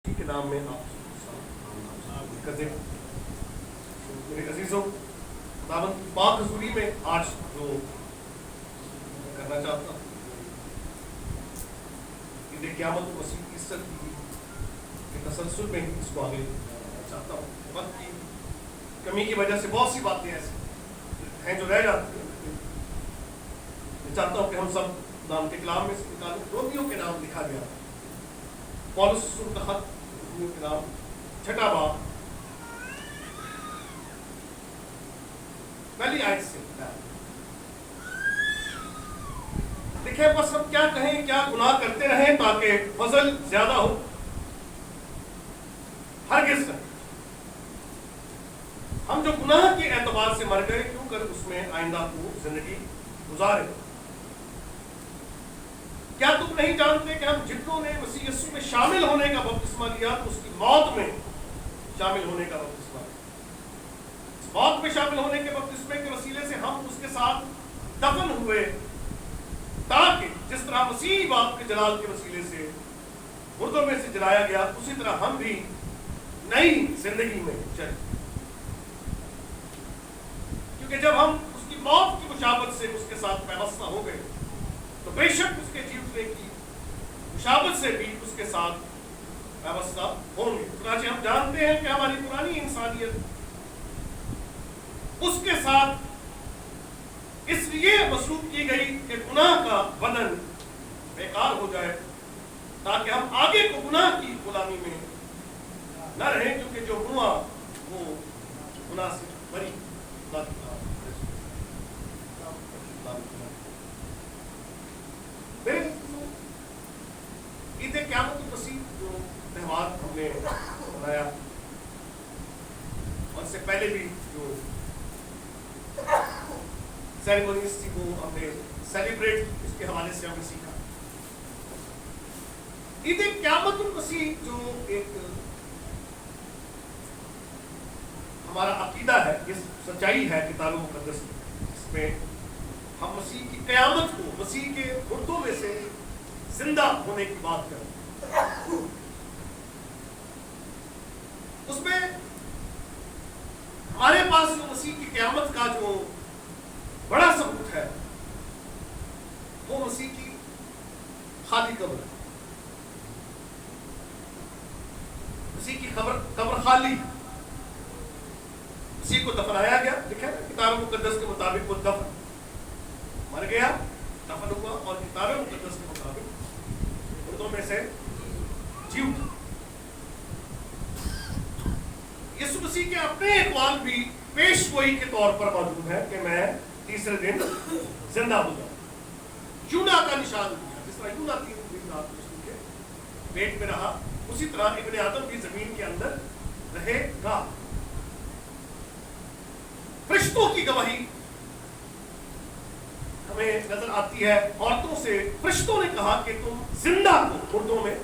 کے نام میں آپ کا ذکر میرے عزیزوں خداوند کی پاک حضوری میں آج جو کرنا چاہتا ہوں عید قیامت و مسیح کی عزت کے تسلسل میں ہی اس کو آگے چاہتا ہوں. وقت کی کمی کی وجہ سے بہت سی باتیں ایسی ہیں جو رہ جاتی ہیں. میں چاہتا ہوں کہ ہم سب نام کے کلام میں سے نکالیں. رومیوں کے نام لکھا گیا پولس رسول کا خط رومیوں کے نام 6 باب پہلی آیت سے لکھے بس ہم کیا کہیں کیا گناہ کرتے رہیں تاکہ فضل زیادہ ہو. ہرگز نہیں. ہم جو گناہ کے اعتبار سے مر گئے کیوں کر اس میں آئندہ کو زندگی گزارے. کیا تم نہیں جانتے کہ ہم جتنوں نے مسیح یسوع میں شامل ہونے کا بپتسمہ لیا تو اس کی موت میں شامل ہونے کا بپتسمہ لیا. موت میں شامل ہونے کے بپتسمے کے وسیلے سے ہم اس کے ساتھ دفن ہوئے تاکہ جس طرح مسیح باپ کے جلال کے وسیلے سے مردوں میں سے جلایا گیا اسی طرح ہم بھی نئی زندگی میں چلیں. کیونکہ جب ہم اس کی موت کی مشابہت سے اس کے ساتھ پیوستہ ہو گئے تو بے شک اس کے جیونے کی مشابہت سے بھی اس کے ساتھ پیوستہ ہوں گے. چنانچہ ہم جانتے ہیں کہ ہماری پرانی انسانیت اس کے ساتھ اس لیے مسلوب کی گئی کہ گناہ کا بدن بیکار ہو جائے تاکہ ہم آگے کو گناہ کی غلامی میں نہ رہیں. کیونکہ جو ہوا وہ گناہ سے بری. عید قیامت المسیح جو تہوار ہم نے منایا اور اس سے پہلے بھی جو سیریمونیز تھی وہ ہم نے سیلیبریٹ اس کے حوالے سے ہم نے سیکھا. عید قیامت المسیح جو ایک ہمارا عقیدہ ہے یہ سچائی ہے کتاب مقدس اس میں ہم مسیح کی قیامت کو مسیح کے مردوں میں سے زندہ ہونے کی بات کریں. اس میں ہمارے پاس جو مسیح کی قیامت کا جو بڑا ثبوت ہے وہ مسیح کی خالی قبر ہے. مسیح کی قبر خالی. مسیح کو دفنایا گیا. دیکھیں کتاب مقدس کے مطابق وہ دفن مر گیا دفن ہوا اور کتاب مقدس کے مطابق مردوں میں سے جی اٹھا. یسوع مسیح کے اپنے اقوال بھی پیش گوئی کے طور پر موجود ہے کہ میں تیسرے دن زندہ ہو جاؤں. یونا کا نشان دیا. جس طرح یونا 3 دن رات یسوع کے پیٹ میں رہا اسی طرح ابن آدم بھی زمین کے اندر رہے گا. فرشتوں کی گواہی ہمیں نظر آتی ہے. عورتوں سے فرشتوں نے کہا کہ تم زندہ کو مردوں میں.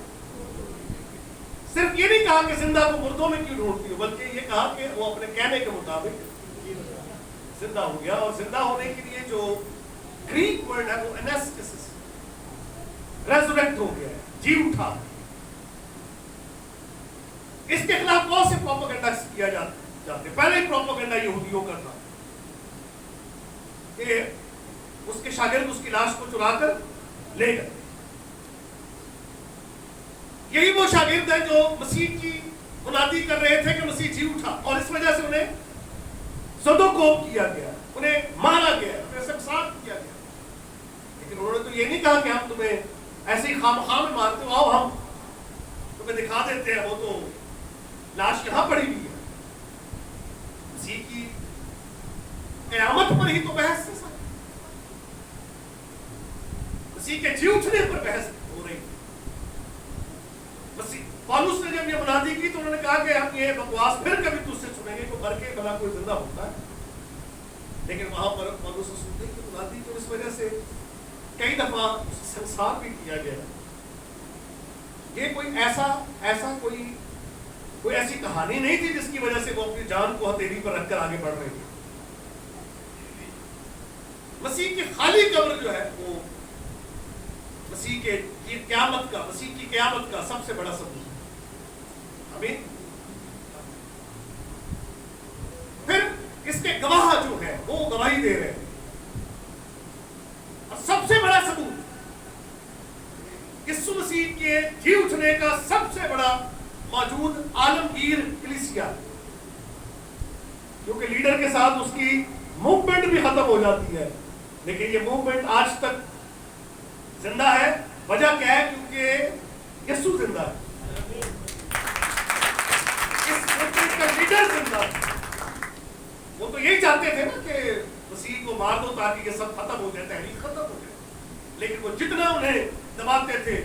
صرف یہ نہیں کہا کہ زندہ کو مردوں میں کیوں ڈھونڈتی ہو بلکہ یہ کہا کہ وہ اپنے کہنے کے مطابق زندہ ہو گیا. اور زندہ ہونے کے لیے جو گریک ورڈ ہے وہ انیسٹسس ریزوریکٹ ہو گیا ہے. جی اٹھا. اس کے خلاف بہت سے پروپیگنڈا کیا جاتے. پہلے ہی پروپیگنڈا یہودیوں کا تھا کہ اس کے شاگرد اس کی لاش کو چرا کر لے گئے. یہی وہ شاگرد ہیں جو مسیح کی منادی کر رہے تھے کہ مسیح جی اٹھا اور اس وجہ سے انہیں صدوکوب کیا گیا, انہیں مارا گیا, انہیں سنسار کیا گیا. لیکن انہوں نے تو یہ نہیں کہا کہ ہم تمہیں ایسے ہی خامخواہ میں مارتے ہو, آؤ ہم تمہیں دکھا دیتے ہیں, وہ تو لاش یہاں پڑی ہوئی ہے. مسیح کی قیامت پر ہی تو بحث ہے. مسیح کے جی اٹھنے پر بحث ہو رہی. پالوس نے جب یہ منادی کی تو انہوں نے کہا کہ ہم یہ بکواس پھر کبھی تجھ سے سنیں گے کہ مر کے بھلا کوئی زندہ ہوتا ہے. لیکن وہاں پر پالوس رسول کی منادی تو اس وجہ سے کئی دفعہ سنسار بھی کیا گیا. یہ کوئی ایسا کوئی ایسی کہانی نہیں تھی جس کی وجہ سے وہ اپنی جان کو ہتھیلی پر رکھ کر آگے بڑھ رہے تھے. مسیح کی خالی قبر جو ہے وہ مسیح کی قیامت کا سب سے بڑا ثبوت ہے. آمین. پھر اس کے گواہ جو ہے وہ گواہی دے رہے ہیں. اور سب سے بڑا ثبوت یسوع مسیح کے جی اٹھنے کا سب سے بڑا موجود عالمگیر کلیسیا، کیونکہ لیڈر کے ساتھ اس کی موومنٹ بھی ختم ہو جاتی ہے، لیکن یہ موومنٹ آج تک زندہ ہے. وجہ کیا ہے؟ کیونکہ یسوع زندہ ہے، اس موومنٹ کا لیڈر زندہ ہے. وہ تو یہی چاہتے تھے نا کہ مسیح کو مار دو تاکہ یہ سب ختم ہو جائے، تحریک ختم ہو جائے، لیکن وہ جتنا انہیں دباتے تھے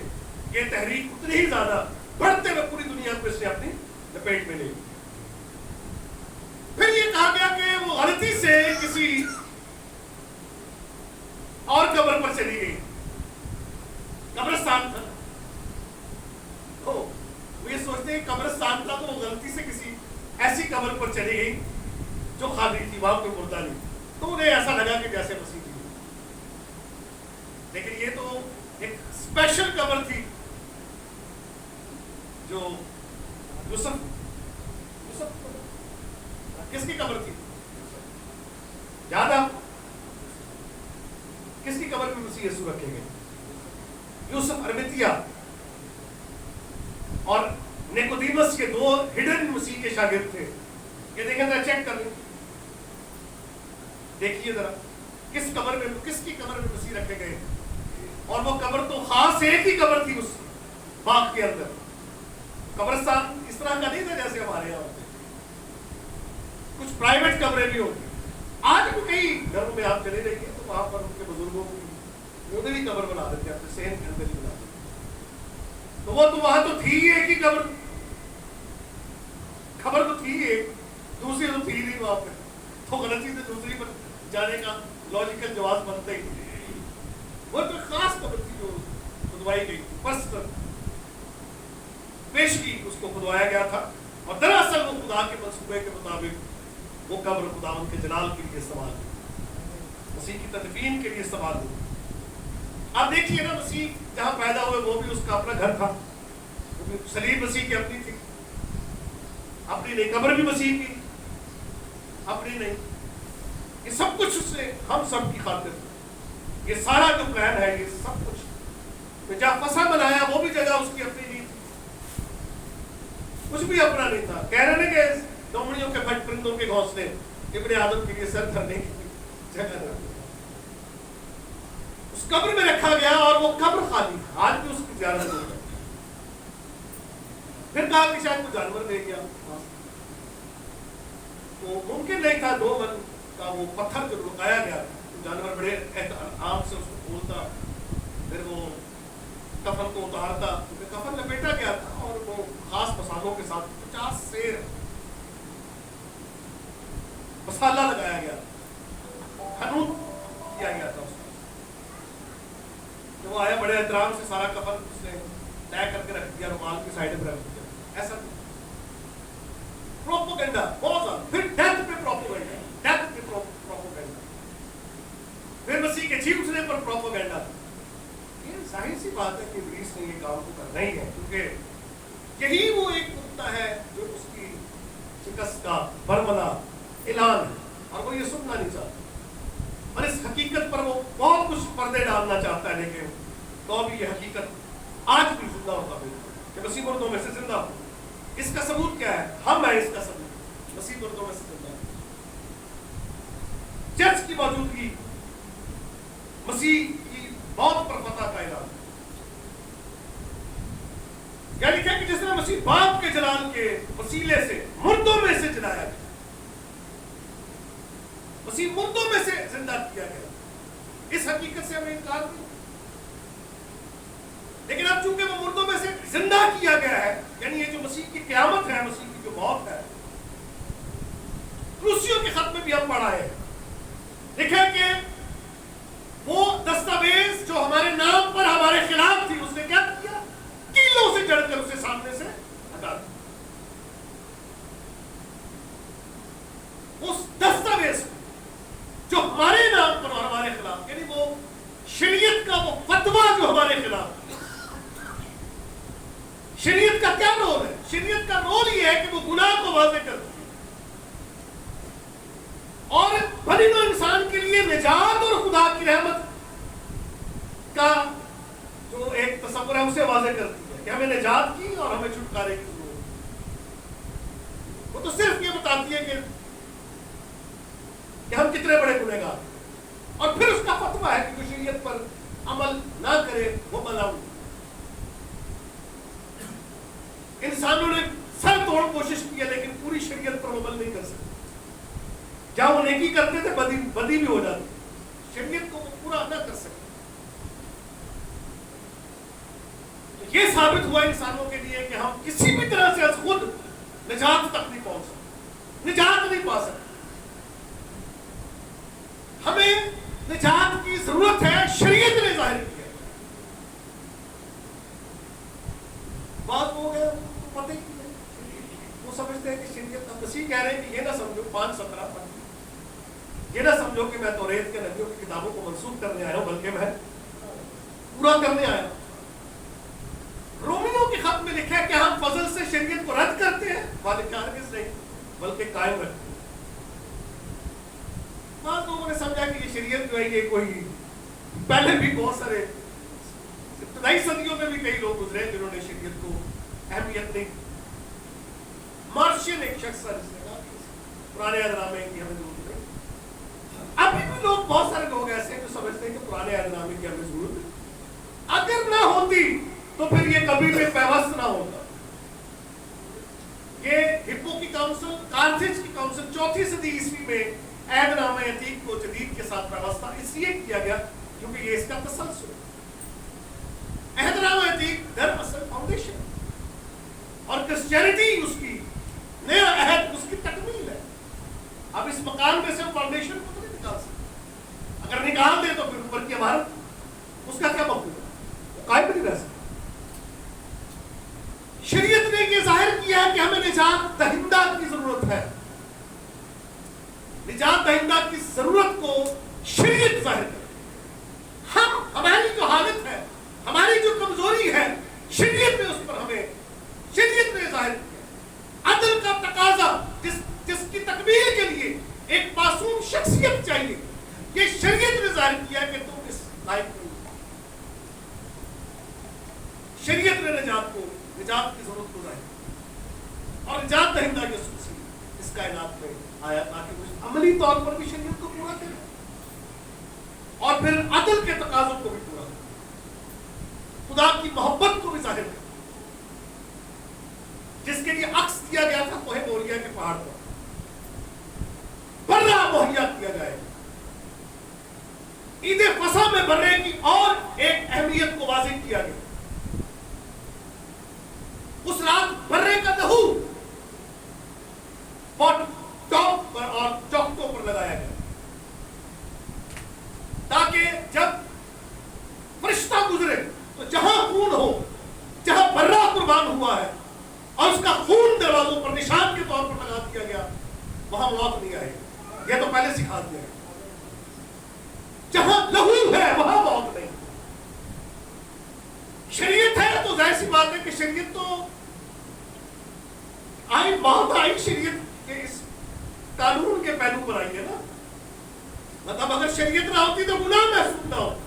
یہ تحریک اتنی ہی زیادہ بڑھتے ہوئے پوری دنیا کو اس نے اپنی لپیٹ میں لے لی. پھر یہ کہا گیا کہ وہ غلطی سے کسی اور قبر پر چلی گئی، قبرستان تھا. وہ یہ سوچتے ہیں قبرستان تھا تو وہ غلطی سے کسی ایسی قبر پر چلی گئی جو خالی تھی، وہاں کوئی مردہ نہیں. تو انہیں ایسا لگا کہ جیسے مسیح تھی، لیکن یہ تو ایک اسپیشل قبر تھی جو یوسف کس کی قبر تھی؟ یاد آپ کس کی قبر میں مسیح یسوع رکھے گئے؟ یوسف ارمتیہ اور نیکودیمس کے دو ہڈن مسیح کے شاگرد تھے. یہ دیکھیں ذرا، چیک کر لیں، دیکھیے ذرا کس قبر میں، کس کی قبر میں مسیح رکھے گئے. اور وہ قبر تو خاص ایک ہی قبر تھی اس باغ کے اندر. قبرستان اس طرح کا نہیں تھا جیسے ہمارے یہاں ہوتے، کچھ پرائیویٹ قبریں بھی ہوتی. آج بھی کئی گھروں میں آپ چلے جائیے تو وہاں پر ان کے بزرگوں کی انہیں بھی قبر بنا دیتے ہیں، اپنے صحن کے اندر ہی بنا دیتے. تو وہ تو وہاں تو تھی ایک ہی قبر، خبر تو تھی ایک، دوسری تو تھی نہیں وہاں پہ. تو غلطی سے دوسری پر جانے کا لاجیکل جواز بنتا ہی نہیں. وہ تو خاص قبر تھی جو کھدوائی گئی، پرسنل پیشگی اس کو کھدوایا گیا تھا. اور دراصل وہ خدا کے منصوبے کے مطابق وہ قبر خدا ان کے جلال کے لیے استعمال ہوئی، مسیح کی تدفین کے لیے استعمال ہوئی. آپ دیکھیے نا، مسیح جہاں پیدا ہوئے وہ بھی اس کا اپنا گھر تھا، صلیب مسیح کی اپنی تھی، اپنی نہیں. قبر بھی مسیح کی اپنی نہیں. یہ سب کچھ اس نے ہم سب کی خاطر، یہ سارا جو پلان ہے، یہ سب کچھ جہاں فسا بنایا وہ بھی جگہ اس کی اپنی نہیں تھی، کچھ بھی اپنا نہیں تھا. کہہ رہے ہیں کہ لومڑیوں کے پھٹ پرندوں کے گھونسلے ابن آدم کے لیے سر دھرنے کی جگہ نہ. اس قبر میں رکھا گیا اور وہ قبر خالی، آج بھی اس کی زیارت ہوتا ہے. پھر کہا کہ شاید کوئی جانور دے گیا، تو ممکن نہیں تھا. 2 من کا وہ پتھر جو لگایا گیا، جانور بڑے احترام سے اس کو کھولتا، پھر وہ کفن کو اتارتا، کیونکہ کفن لپیٹا گیا تھا اور وہ خاص مسالوں کے ساتھ 50 سیر مسالہ لگایا گیا، حنوط کیا گیا تھا. اس وہ آیا بڑے احترام سے سارا کفن اس نے طے کر کے رکھ دیا، رومال کی سائڈ میں رکھ دیا. ایسا پروپیگنڈا بہت زیادہ. پھر ڈیتھ پہ پروپیگنڈا، ڈیتھ پہ پروپیگنڈا، پھر مسیح کے جی اٹھنے پر پروپیگنڈا. یہ ظاہر سی بات ہے کہ ابلیس نے یہ کام تو کرنا ہی ہے، کیونکہ یہی وہ ایک نقطہ ہے جو اس کی شکست کا برملا اعلان ہے، اور وہ یہ سننا نہیں چاہتا. اور اس حقیقت پر وہ بہت کچھ پردے ڈالنا چاہتا ہے، لیکن تو بھی یہ حقیقت آج بھی زندہ ہوتا ہے کہ مسیح مردوں میں سے زندہ ہو. اس کا ثبوت کیا ہے؟ ہم ہیں اس کا ثبوت، مسیح مردوں میں سے زندہ ہے. چرچ کی موجودگی مسیح کی موت پر فتح کا اعلان، یعنی کہ جس طرح مسیح باپ کے جلال کے وسیلے سے مردوں میں سے جلایا گیا، مسیح مردوں میں سے زندہ کیا گیا. اس حقیقت سے ہمیں انکار نہیں، لیکن اب چونکہ وہ مردوں میں سے زندہ کیا گیا ہے، یعنی یہ جو مسیح کی قیامت ہے، مسیح کی جو موت ہے، کلوسیوں کے خط میں بھی ہم پڑھا ہے، دیکھیں کہ وہ دستاویز جو ہمارے نام پر ہمارے خلاف تھی، اس نے کیا کیا؟ کیلوں سے جڑ کر اسے سامنے سے ہٹا دیا. اس دستاویز جو ہمارے نام پر اور ہمارے خلاف، یعنی وہ شریعت کا وہ فتویٰ جو ہمارے خلاف. شریعت کا کیا رول ہے؟ شریعت کا رول یہ ہے کہ وہ گناہ کو واضح کرتی ہے اور بنی نوع انسان کے لیے نجات اور خدا کی رحمت کا جو ایک تصور ہے اسے واضح کرتی ہے کہ ہمیں نجات کی اور ہمیں چھٹکارے کی ضرورت ہے. وہ تو صرف یہ بتاتی ہے کہ ہم کتنے بڑے گنہگار ہیں اور پھر اس کا فتویٰ ہے کہ جو شریعت پر عمل نہ کرے وہ ملعون. انسانوں نے سر توڑ کوشش کی ہے لیکن پوری شریعت پر عمل نہیں کر سکتے. جہاں وہ نیکی کرتے تھے بدی بھی ہو جاتی. شریعت کو وہ پورا نہ کر سکتے. تو یہ ثابت ہوا انسانوں کے لیے کہ ہم کسی بھی طرح سے از خود نجات تک نہیں پہنچ سکتے, نجات نہیں پا سکتے. ہمیں نجات کی ضرورت ہے, شریعت نے ظاہر کیا. بات ہو گیا پتہ ہی وہ سمجھتے ہیں کہ شریعت اب مسیح کہہ رہے ہیں کہ یہ نہ سمجھو 5:17 پڑھ, یہ نہ سمجھو کہ میں توریت کے نبیوں کی کتابوں کو منسوخ کرنے آیا ہوں بلکہ میں پورا کرنے آیا ہوں. رومیوں کے خط میں لکھا ہے کہ ہم فضل سے شریعت کو رد کرتے ہیں, مالک ہرگز نہیں بلکہ قائم رکھتے ہیں. بعض لوگوں نے سمجھا کہ یہ شریعت جو ہے یہ کوئی, پہلے بھی بہت سارے ابتدائی صدیوں میں بھی کئی لوگ گزرے جنہوں نے شریعت کو اہمیت نہیں. مارشین ایک شخص تھا جس نے کہا پرانے عہد نامے کی ہمیں ضرورت نہیں. ابھی بھی لوگ, بہت سارے لوگ ایسے ہیں جو سمجھتے ہیں کہ پرانے عہد نامے کی ہمیں ضرورت ہے. اگر نہ ہوتی تو پھر یہ کبھی بھی پیوست نہ ہوتا. یہ ہپو کی کاؤنسل, کارتھیج کی کاؤنسل 4 صدی عیسوی میں عہد نامہ عتیق کو جدید کے ساتھ پیوستہ اس لیے کیا گیا کیونکہ یہ اس کا تسلسل ہے. عہد نامہ عتیق دراصل فاؤنڈیشن اور کرسچینٹی اس کی نیا عہد اس کی تکمیل ہے. اب اس مکان میں سے فاؤنڈیشن کو تو نہیں نکال سکتے. اگر نکال دیں تو پھر اوپر کی عمارت اس کا کیا مفہوم ہے, وہ قائم نہیں رہ سکتا. شریعت نے یہ ظاہر کیا ہے کہ ہمیں نجات دہندہ کی ضرورت ہے. نجات دہندہ کی ضرورت کو شریعت ظاہر کرتی ہے. ہماری جو حالت ہے, ہماری جو کمزوری ہے, شریعت نے اس پر ہمیں, شریعت نے ظاہر کیا. عدل کا تقاضا جس کی تکمیل کے لیے ایک معصوم شخصیت چاہیے, یہ شریعت نے ظاہر کیا کہ تم اس لائق نہیں. شریعت نے نجات کی ضرورت کو ظاہر کیا اور نجات دہندہ کے سلسلے اس کائنات میں آیا تاکہ وہ عملی طور پر بھی شریعت کو پورا کرے اور پھر عدل کے تقاضوں کو بھی پورا کرے, خدا کی محبت کو بھی ظاہر کرے جس کے لیے عکس دیا گیا تھا کوہ موریا کے پہاڑ پر. برہ مہیا کیا جائے. عید فصح میں برے کی اور ایک اہمیت کو واضح کیا گیا. اس رات برے کا لہو چوک پر اور چوکٹوں پر لگایا گیا تاکہ جب فرشتہ گزرے تو جہاں خون ہو, جہاں برہ قربان ہوا ہے اور اس کا خون دروازوں پر نشان کے طور پر لگا دیا گیا, وہاں موت نہیں آئے گی. یہ تو پہلے سکھا دیا گیا. جہاں لہو ہے وہاں موت نہیں. شریعت ہے تو ظاہر سی بات ہے کہ شریعت تو آئی, موت آئی شریعت کے اس قانون کے پہلو پر آئی ہے نا. مطلب اگر شریعت نہ ہوتی تو گناہ محسوس نہ ہوتا.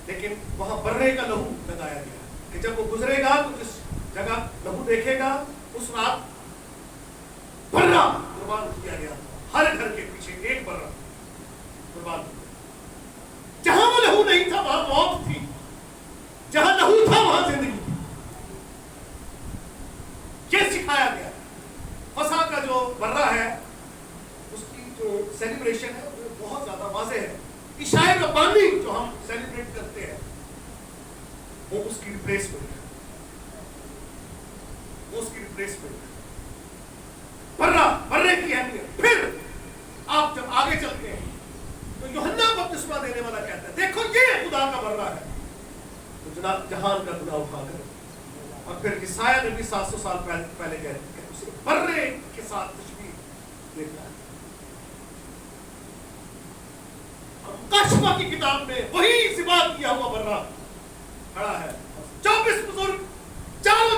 لیکن وہاں برے کا لہو لگایا گیا کہ جب وہ گزرے گا تو جس جگہ لہو دیکھے گا اس رات برہ قربان کیا گیا. ہر گھر کے پیچھے ایک برہ قربان کیا. جہاں وہ لہو نہیں تھا وہاں موت تھی, جہاں لہو تھا وہاں زندگی تھی. یہ سکھایا گیا. فصح کا جو برہ ہے اس کی جو سیلیبریشن ہے وہ بہت زیادہ واضح ہے. عشاء ربانی جو ہم سیلیبریٹ کرتے ہیں وہ اس کی ریپلیسمنٹ ہے, وہ اس کی ریپلیسمنٹ ہے. برے کی اہمیت. پھر آپ جب آگے چلتے ہیں تو یوحنا بپتسمہ دینے والا کہتا ہے دیکھو یہ خدا کا برہ ہے تو جناب جہان کا گناہ اٹھا کر. اور پھر عیسائیہ نے بھی 700 سال پہلے کہتے ہیں کہ اسے برے کے ساتھ تشبیہ دیتا ہے. کشفہ کی کتاب میں وہی ذبح کیا ہوا برہ کھڑا ہے. 24 بزرگ چاروں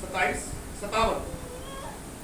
27:57।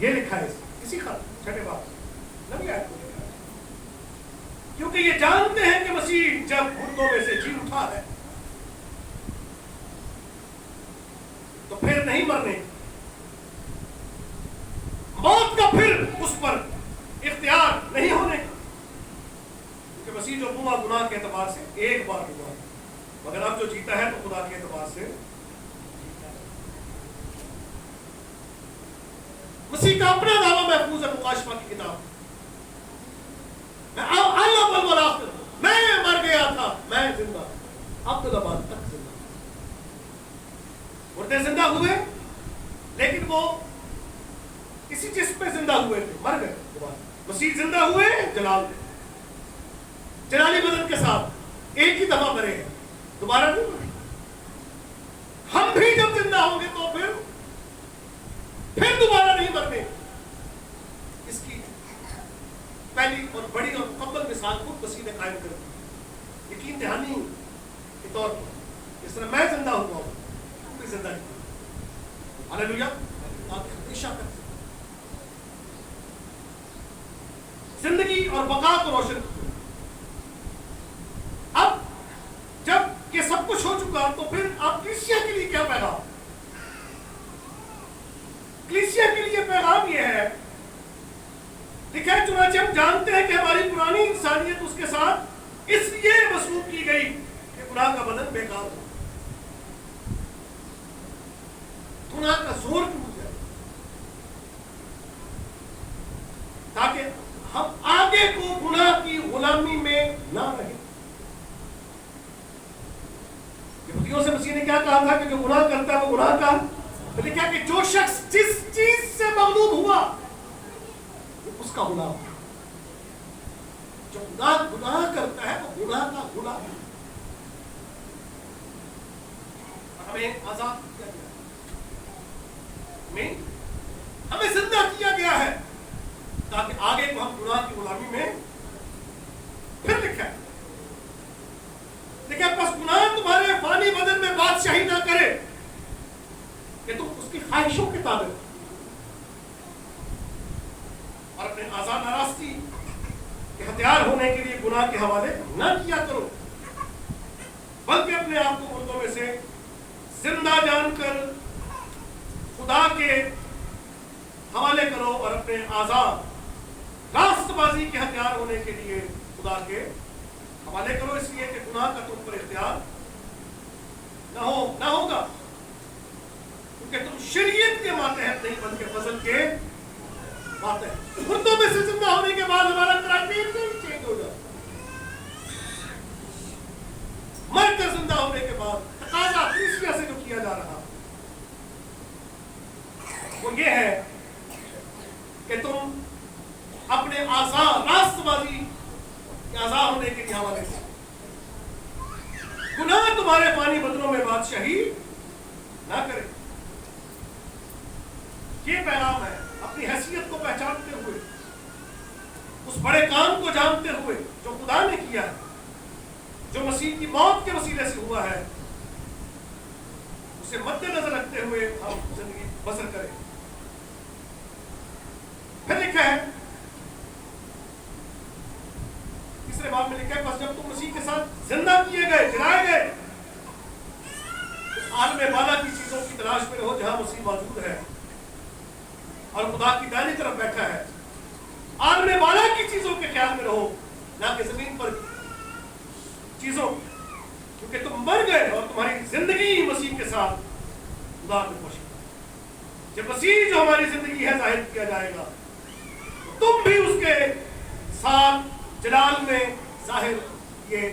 یہ لکھا ہے اسی خط چھٹے باب نبی آیت کو لکھا ہے، کیونکہ یہ جانتے ہیں کہ مسیح جب مردوں میں سے جی اٹھا ہے تو پھر نہیں مرنے، موت کا پھر اس پر اختیار نہیں ہونے کا، کیونکہ مسیح جو ہوا گناہ کے اعتبار سے ایک بار ہوا، مگر اب جو جیتا ہے تو خدا کے اعتبار سے جیتا ہے۔ مسیح کا اپنا دعویٰ محفوظ ہے مکاشفہ کی کتاب، میں مر گیا تھا، میں زندہ، اب تو زبان تک زندہ۔ مردے زندہ ہوئے لیکن وہ کسی جسم پہ زندہ ہوئے تھے، مر گئے دوبارہ۔ مسیح زندہ ہوئے جلال میں، جلالی بدن کے ساتھ، ایک ہی دفعہ مرے ہیں، دوبارہ نہیں مرے۔ ہم بھی جب زندہ ہوں گے تو پھر دوبارہ نہیں مرنے۔ اس کی پہلی اور بڑی اور مکمل مثال خود مسیح نے قائم کر دی، یقین دہانی کے طور پر، اس طرح میں زندہ ہوا ہوں، تم بھی زندہ نہیں۔ ہاللیلویا، آپ ہمیشہ کر زندگی اور بقا کو روشن کیا۔ اب جب یہ سب کچھ ہو چکا تو پھر آپ کلیسیا کے لیے کیا پیغام؟ کلیسیا کے لیے پیغام یہ ہے، دیکھیں چنانچہ ہم جانتے ہیں کہ ہماری پرانی انسانیت اس کے ساتھ اس لیے مسلوب کی گئی کہ گناہ کا بدن بیکار ہو، گناہ کا زور ٹوٹ جائے، تاکہ ہم آگے کو گناہ کی غلامی میں نہ رہیں۔ یہودیوں سے مسیح نے کیا کہا تھا کہ جو گناہ کرتا ہے وہ گناہ کا، لکھا کہ جو شخص جس چیز سے مغلوب ہوا وہ اس کا غلام ہے، جو گناہ کرتا ہے وہ گناہ کا غلام ہے۔ ہمیں آزاد کیا گیا ہے، ہمیں زندہ کیا گیا ہے تاکہ آگے کو ہم گناہ کی غلامی میں، پھر لکھا ہے لیکن بس گناہ تمہارے فانی بدن میں بادشاہی نہ کرے کہ تم اس کی خواہشوں کے تابع اور اپنے آزاد آراستی کے ہتھیار ہونے کے لیے گناہ کے حوالے نہ کیا کرو، بلکہ اپنے آپ کو مردوں میں سے زندہ جان کر خدا کے حوالے کرو اور اپنے آزاد راست بازی کے ہتھیار ہونے کے لیے خدا کے حوالے کرو، اس لیے کہ گناہ کا تم پر اختیار نہ ہوگا، کیونکہ تم شریعت کے ماتحت نہیں بلکہ فضل کے ماتحت۔ مردوں میں سے زندہ ہونے کے بعد ہمارا کرائٹیریا چینج ہو جاتا ہے، مر کر زندہ ہونے کے بعد تقاضا کلیسیا سے جو کیا جا رہا وہ یہ ہے کہ تم اپنے آزاد راست بازی کے آزاد ہونے کے حوالے سے گناہ تمہارے فانی بدنوں میں بادشاہی نہ کرے۔ یہ پیغام ہے، اپنی حیثیت کو پہچانتے ہوئے، اس بڑے کام کو جانتے ہوئے جو خدا نے کیا ہے، جو مسیح کی موت کے وسیلے سے ہوا ہے، اسے مد نظر رکھتے ہوئے ہم زندگی بسر کریں۔ پھر لکھا ہے تیسرے باب میں لکھا ہے، بس جب تم مسیح کے ساتھ زندہ کیے گئے، جلائے گئے، اس عالم بالا کی چیزوں کی تلاش میں رہو جہاں مسیح موجود ہے اور خدا کی دائیں طرف بیٹھا ہے۔ عالم بالا کی چیزوں کے خیال میں رہو، نہ کہ زمین پر چیزوں، کیونکہ تم مر گئے اور تمہاری زندگی مسیح کے ساتھ خدا میں خوشی۔ جب مسیح جو ہماری زندگی ہے ظاہر کیا جائے گا، تم بھی اس کے ساتھ جلال میں ظاہر کیے۔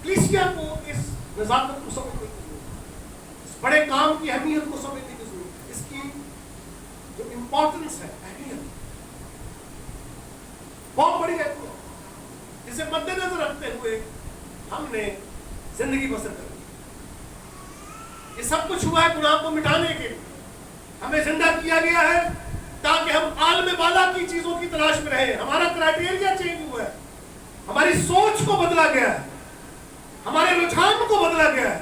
کلیسیا کو اس نزاکت کو سمجھنے کی ضرورت، اس بڑے کام کی اہمیت کو سمجھنے کی ضرورت، اس کی جو امپورٹنس ہے، اہمیت بہت بڑی ہے، جسے مد نظر رکھتے ہوئے ہم نے زندگی بسر کر دی۔ یہ سب کچھ ہوا ہے گناہ کو مٹانے کے لیے، ہمیں زندہ کیا گیا ہے تاکہ ہم عالم بالا کی چیزوں کی تلاش میں رہیں۔ ہمارا کرائٹیریا چینج ہوا ہے، ہماری سوچ کو بدلا گیا ہے، ہمارے رجحان کو بدلا گیا ہے۔